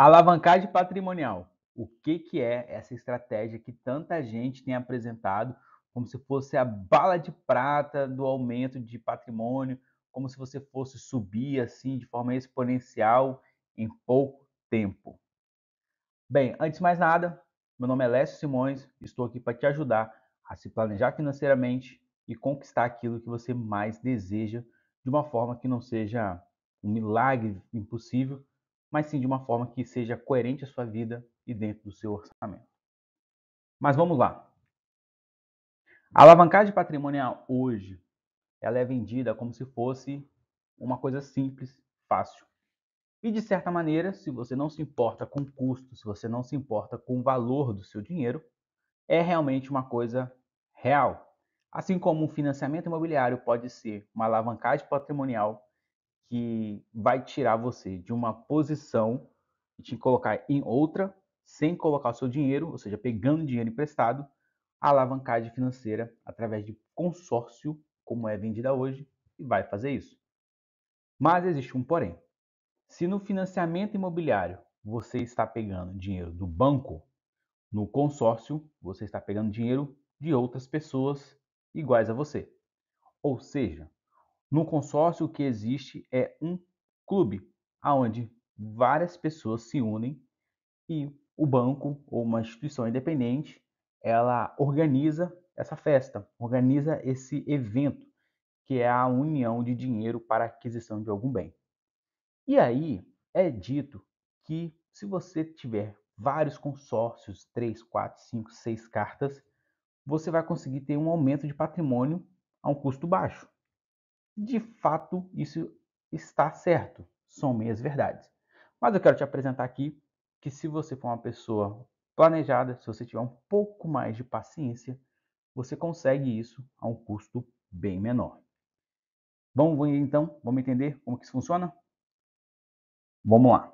Alavancagem patrimonial. O que é essa estratégia que tanta gente tem apresentado como se fosse a bala de prata do aumento de patrimônio, como se você fosse subir assim de forma exponencial em pouco tempo? Bem, antes de mais nada, meu nome é Lécio Simões, estou aqui para te ajudar a se planejar financeiramente e conquistar aquilo que você mais deseja de uma forma que não seja um milagre impossível, mas sim de uma forma que seja coerente à sua vida e dentro do seu orçamento. Mas vamos lá. A alavancagem patrimonial hoje, ela é vendida como se fosse uma coisa simples, fácil. E de certa maneira, se você não se importa com o custo, se você não se importa com o valor do seu dinheiro, é realmente uma coisa real. Assim como um financiamento imobiliário pode ser uma alavancagem patrimonial que vai tirar você de uma posição e te colocar em outra, sem colocar o seu dinheiro, ou seja, pegando dinheiro emprestado, a alavancagem financeira através de consórcio, como é vendida hoje, e vai fazer isso. Mas existe um porém. Se no financiamento imobiliário você está pegando dinheiro do banco, no consórcio você está pegando dinheiro de outras pessoas iguais a você. Ou seja, no consórcio o que existe é um clube, aonde várias pessoas se unem e o banco ou uma instituição independente, ela organiza essa festa, organiza esse evento, que é a união de dinheiro para aquisição de algum bem. E aí é dito que se você tiver vários consórcios, 3, 4, 5, 6 cartas, você vai conseguir ter um aumento de patrimônio a um custo baixo. De fato, isso está certo, são meias verdades. Mas eu quero te apresentar aqui que se você for uma pessoa planejada, se você tiver um pouco mais de paciência, você consegue isso a um custo bem menor. Vamos então, vamos entender como que isso funciona? Vamos lá.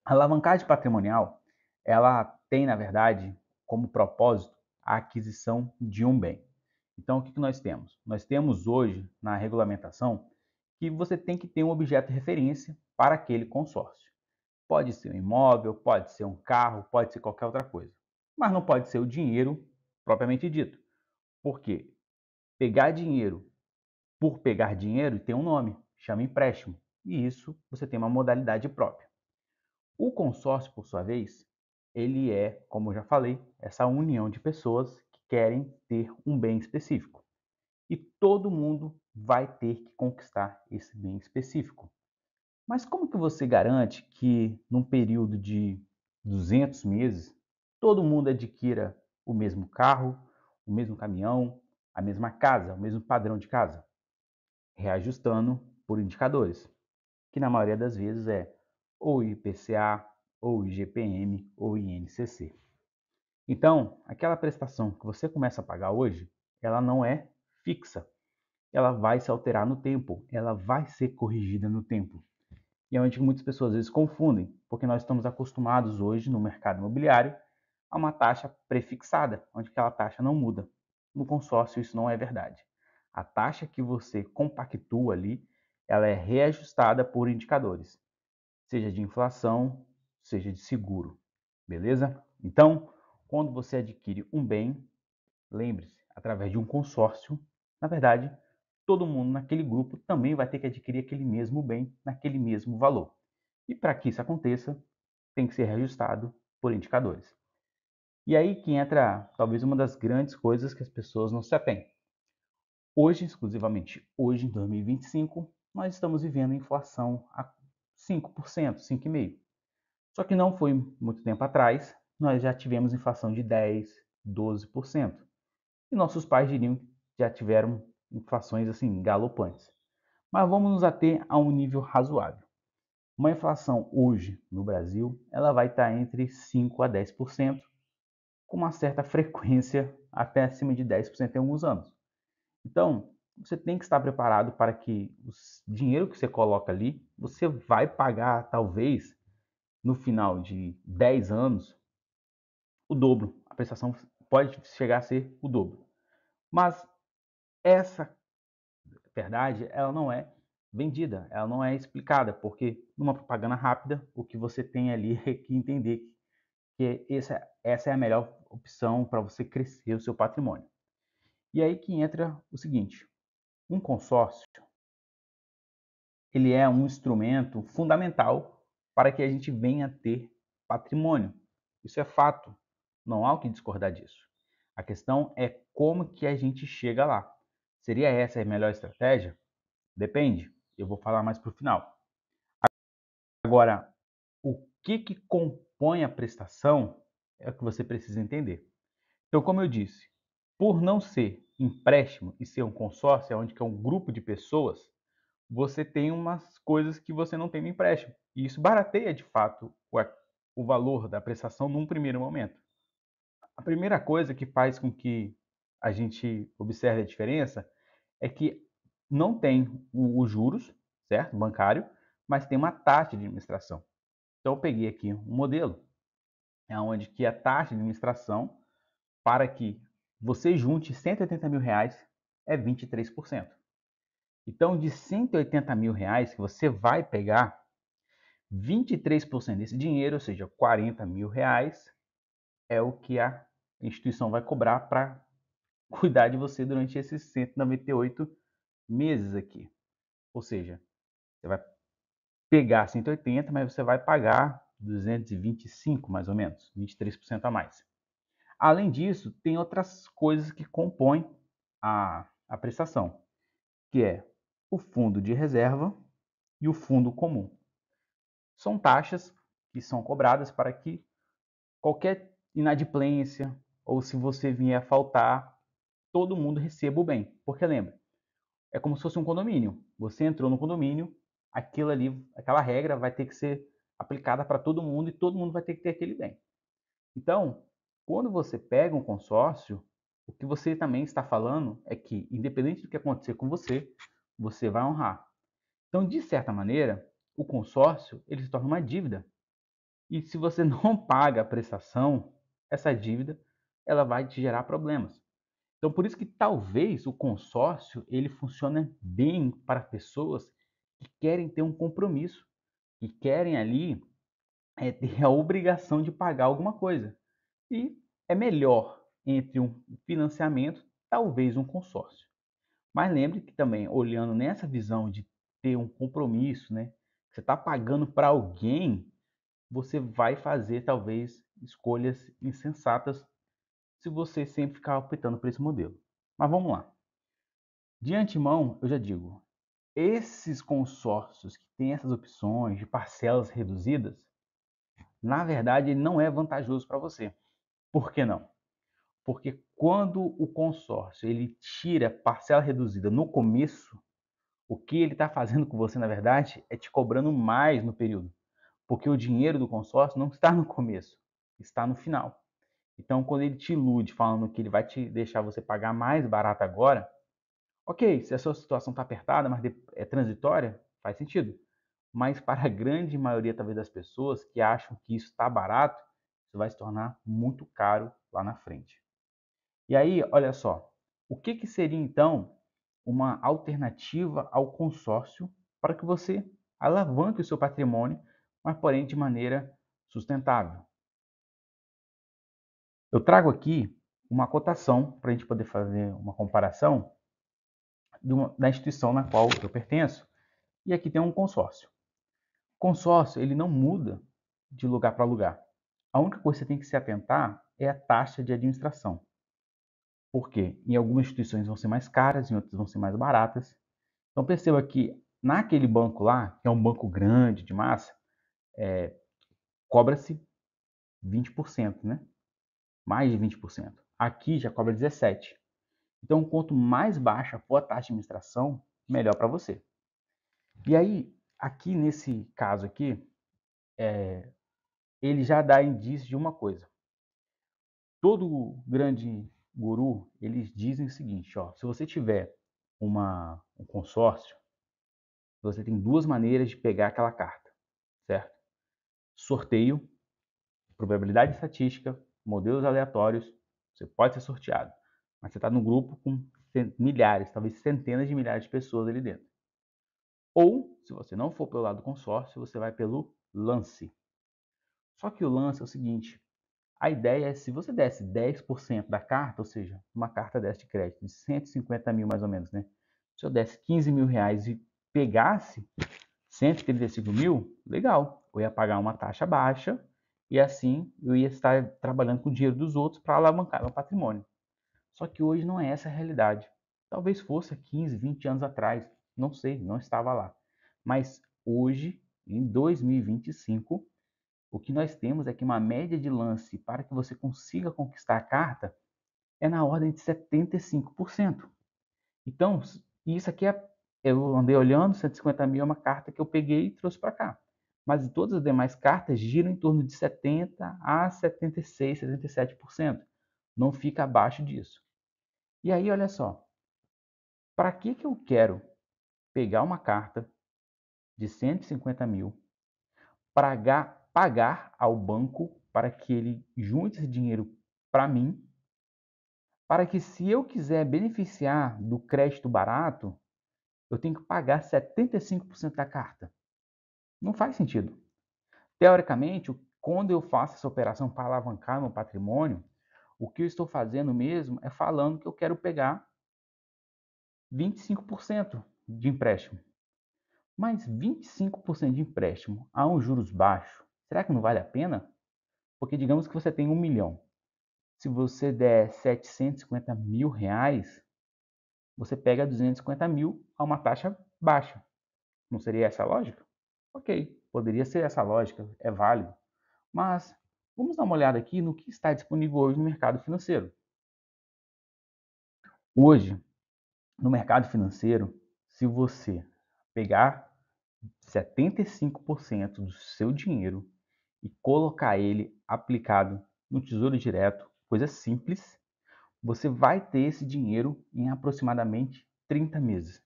A alavancagem patrimonial, ela tem, na verdade, como propósito a aquisição de um bem. Então, o que nós temos? Nós temos hoje, na regulamentação, que você tem que ter um objeto de referência para aquele consórcio. Pode ser um imóvel, pode ser um carro, pode ser qualquer outra coisa. Mas não pode ser o dinheiro propriamente dito. Por quê? Pegar dinheiro por pegar dinheiro tem um nome, chama empréstimo. E isso você tem uma modalidade própria. O consórcio, por sua vez, ele é, como eu já falei, essa união de pessoas que querem ter um bem específico. E todo mundo vai ter que conquistar esse bem específico. Mas como que você garante que num período de 200 meses, todo mundo adquira o mesmo carro, o mesmo caminhão, a mesma casa, o mesmo padrão de casa? Reajustando por indicadores, que na maioria das vezes é ou IPCA, ou IGPM, ou INCC. Então, aquela prestação que você começa a pagar hoje, ela não é fixa. Ela vai se alterar no tempo, ela vai ser corrigida no tempo. E é onde muitas pessoas às vezes confundem, porque nós estamos acostumados hoje no mercado imobiliário a uma taxa prefixada, onde aquela taxa não muda. No consórcio isso não é verdade. A taxa que você compactua ali, ela é reajustada por indicadores, seja de inflação, seja de seguro, beleza? Então, quando você adquire um bem, lembre-se, através de um consórcio, na verdade, todo mundo naquele grupo também vai ter que adquirir aquele mesmo bem naquele mesmo valor. E para que isso aconteça, tem que ser reajustado por indicadores. E aí que entra talvez uma das grandes coisas que as pessoas não se atêm. Hoje, exclusivamente hoje, em 2025, nós estamos vivendo inflação a 5%, 5,5%. Só que não foi muito tempo atrás, nós já tivemos inflação de 10, 12%. E nossos pais diriam que já tiveram inflações assim galopantes. Mas vamos nos ater a um nível razoável. Uma inflação hoje no Brasil, ela vai estar entre 5 a 10%, com uma certa frequência até acima de 10% em alguns anos. Então, você tem que estar preparado para que o dinheiro que você coloca ali, você vai pagar talvez no final de 10 anos o dobro. A prestação pode chegar a ser o dobro. Mas essa verdade, ela não é vendida, ela não é explicada, porque numa propaganda rápida, o que você tem ali é que entender que essa é a melhor opção para você crescer o seu patrimônio. E aí que entra o seguinte, um consórcio, ele é um instrumento fundamental para que a gente venha a ter patrimônio. Isso é fato, não há o que discordar disso. A questão é como que a gente chega lá. Seria essa a melhor estratégia? Depende, eu vou falar mais para o final. Agora, o que compõe a prestação é o que você precisa entender. Então, como eu disse, por não ser empréstimo e ser um consórcio, onde é um grupo de pessoas, você tem umas coisas que você não tem no empréstimo. E isso barateia, de fato, o valor da prestação num primeiro momento. A primeira coisa que faz com que a gente observe a diferença é que não tem os juros, certo? Bancário, mas tem uma taxa de administração. Então eu peguei aqui um modelo, onde que a taxa de administração para que você junte R$ 180.000 é 23%. Então, de R$ 180.000 que você vai pegar, 23% desse dinheiro, ou seja, R$ 40.000, é o que a instituição vai cobrar para cuidar de você durante esses 198 meses aqui. Ou seja, você vai pegar 180, mas você vai pagar 225, mais ou menos, 23% a mais. Além disso, tem outras coisas que compõem a prestação, que é o fundo de reserva e o fundo comum. São taxas que são cobradas para que qualquer inadimplência ou se você vier a faltar, todo mundo receba o bem. Porque lembra, é como se fosse um condomínio. Você entrou no condomínio, aquilo ali, aquela regra vai ter que ser aplicada para todo mundo e todo mundo vai ter que ter aquele bem. Então, quando você pega um consórcio, o que você também está falando é que, independente do que acontecer com você, você vai honrar. Então, de certa maneira, o consórcio ele se torna uma dívida. E se você não paga a prestação, essa dívida ela vai te gerar problemas. Então, por isso que talvez o consórcio ele funcione bem para pessoas que querem ter um compromisso, que querem ali ter a obrigação de pagar alguma coisa. E é melhor entre um financiamento, talvez um consórcio. Mas lembre que também, olhando nessa visão de ter um compromisso, né? Você está pagando para alguém, você vai fazer talvez escolhas insensatas se você sempre ficar optando por esse modelo. Mas vamos lá. De antemão, eu já digo, esses consórcios que têm essas opções de parcelas reduzidas, na verdade, ele não é vantajoso para você. Por que não? Porque quando o consórcio ele tira parcela reduzida no começo, o que ele está fazendo com você, na verdade, é te cobrando mais no período. Porque o dinheiro do consórcio não está no começo, está no final. Então, quando ele te ilude falando que ele vai te deixar você pagar mais barato agora, ok, se a sua situação está apertada, mas é transitória, faz sentido. Mas para a grande maioria, talvez, das pessoas que acham que isso está barato, isso vai se tornar muito caro lá na frente. E aí, olha só, o que seria então uma alternativa ao consórcio para que você alavanque o seu patrimônio, mas porém de maneira sustentável? Eu trago aqui uma cotação para a gente poder fazer uma comparação da instituição na qual eu pertenço. E aqui tem um consórcio. O consórcio ele não muda de lugar para lugar. A única coisa que você tem que se atentar é a taxa de administração. Por quê? Em algumas instituições vão ser mais caras, em outras vão ser mais baratas. Então perceba que naquele banco lá, que é um banco grande de massa, cobra-se 20%, né? Mais de 20%. Aqui já cobra 17%. Então, quanto mais baixa for a taxa de administração, melhor para você. E aí, aqui nesse caso aqui, ele já dá indício de uma coisa. Todo grande guru, eles dizem o seguinte, ó, se você tiver um consórcio, você tem duas maneiras de pegar aquela carta, certo? Sorteio, probabilidade estatística, modelos aleatórios, você pode ser sorteado, mas você está no grupo com milhares, talvez centenas de milhares de pessoas ali dentro. Ou, se você não for pelo lado do consórcio, você vai pelo lance. Só que o lance é o seguinte, a ideia é se você desse 10% da carta, ou seja, uma carta dessa de crédito de 150 mil mais ou menos, né? Se eu desse 15 mil reais e pegasse 135 mil, legal. Eu ia pagar uma taxa baixa e assim eu ia estar trabalhando com o dinheiro dos outros para alavancar meu patrimônio. Só que hoje não é essa a realidade. Talvez fosse há 15, 20 anos atrás, não sei, não estava lá. Mas hoje, em 2025, o que nós temos é que uma média de lance para que você consiga conquistar a carta é na ordem de 75%. Então, isso aqui eu andei olhando, 150 mil é uma carta que eu peguei e trouxe para cá. Mas todas as demais cartas giram em torno de 70 a 76, 77%. Não fica abaixo disso. E aí, olha só, para que eu quero pegar uma carta de 150 mil, pagar ao banco para que ele junte esse dinheiro para mim, para que se eu quiser beneficiar do crédito barato, eu tenho que pagar 75% da carta. Não faz sentido. Teoricamente, quando eu faço essa operação para alavancar meu patrimônio, o que eu estou fazendo mesmo é falando que eu quero pegar 25% de empréstimo. Mas 25% de empréstimo a um juros baixo, será que não vale a pena? Porque digamos que você tem 1 milhão. Se você der 750 mil reais, você pega 250 mil a uma taxa baixa. Não seria essa a lógica? Ok, poderia ser essa a lógica, é válido. Mas vamos dar uma olhada aqui no que está disponível hoje no mercado financeiro. Hoje, no mercado financeiro, se você pegar 75% do seu dinheiro e colocar ele aplicado no Tesouro Direto, coisa simples, você vai ter esse dinheiro em aproximadamente 30 meses.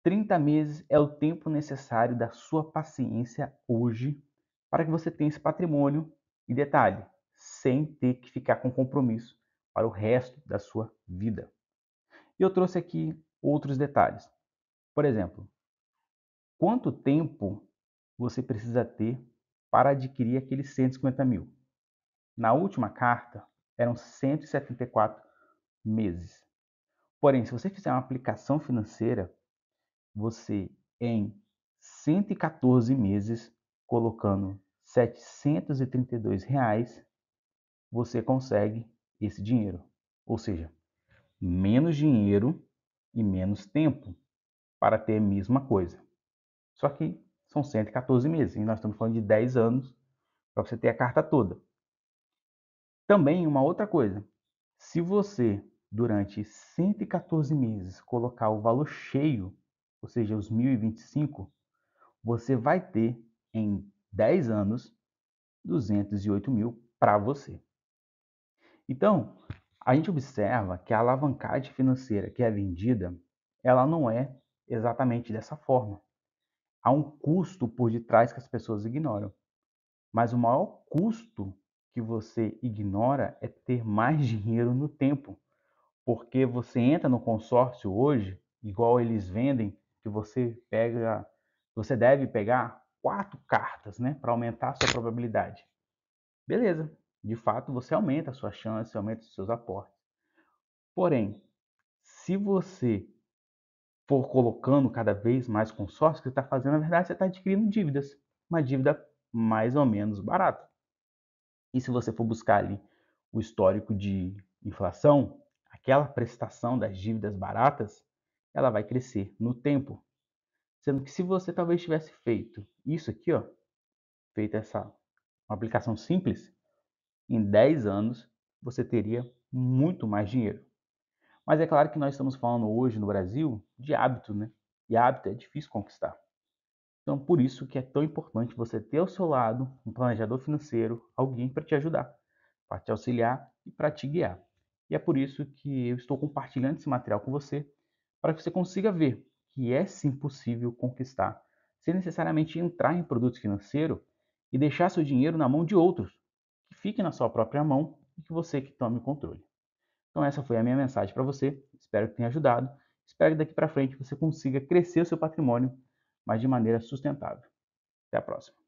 30 meses é o tempo necessário da sua paciência hoje para que você tenha esse patrimônio e detalhe, sem ter que ficar com compromisso para o resto da sua vida. E eu trouxe aqui outros detalhes. Por exemplo, quanto tempo você precisa ter para adquirir aqueles 150 mil? Na última carta, eram 174 meses. Porém, se você fizer uma aplicação financeira, você em 114 meses, colocando R$ 732, você consegue esse dinheiro. Ou seja, menos dinheiro e menos tempo para ter a mesma coisa. Só que são 114 meses e nós estamos falando de 10 anos para você ter a carta toda. Também uma outra coisa, se você durante 114 meses colocar o valor cheio, ou seja, os 1025, você vai ter em 10 anos 208 mil para você. Então, a gente observa que a alavancagem financeira que é vendida, ela não é exatamente dessa forma. Há um custo por detrás que as pessoas ignoram. Mas o maior custo que você ignora é ter mais dinheiro no tempo. Porque você entra no consórcio hoje, igual eles vendem, que você deve pegar 4 cartas, né, para aumentar a sua probabilidade. Beleza, de fato você aumenta a sua chance, aumenta os seus aportes. Porém, se você for colocando cada vez mais consórcio, o que você está fazendo, na verdade, você está adquirindo dívidas. Uma dívida mais ou menos barata. E se você for buscar ali o histórico de inflação, aquela prestação das dívidas baratas, ela vai crescer no tempo. Sendo que se você talvez tivesse feito isso aqui, ó, feito essa uma aplicação simples, em 10 anos você teria muito mais dinheiro. Mas é claro que nós estamos falando hoje no Brasil de hábito, né? E hábito é difícil conquistar. Então, por isso que é tão importante você ter ao seu lado um planejador financeiro, alguém para te ajudar, para te auxiliar e para te guiar. E é por isso que eu estou compartilhando esse material com você, para que você consiga ver que é sim possível conquistar, sem necessariamente entrar em produto financeiro e deixar seu dinheiro na mão de outros, que fique na sua própria mão e que você que tome o controle. Então essa foi a minha mensagem para você, espero que tenha ajudado, espero que daqui para frente você consiga crescer o seu patrimônio mas de maneira sustentável. Até a próxima.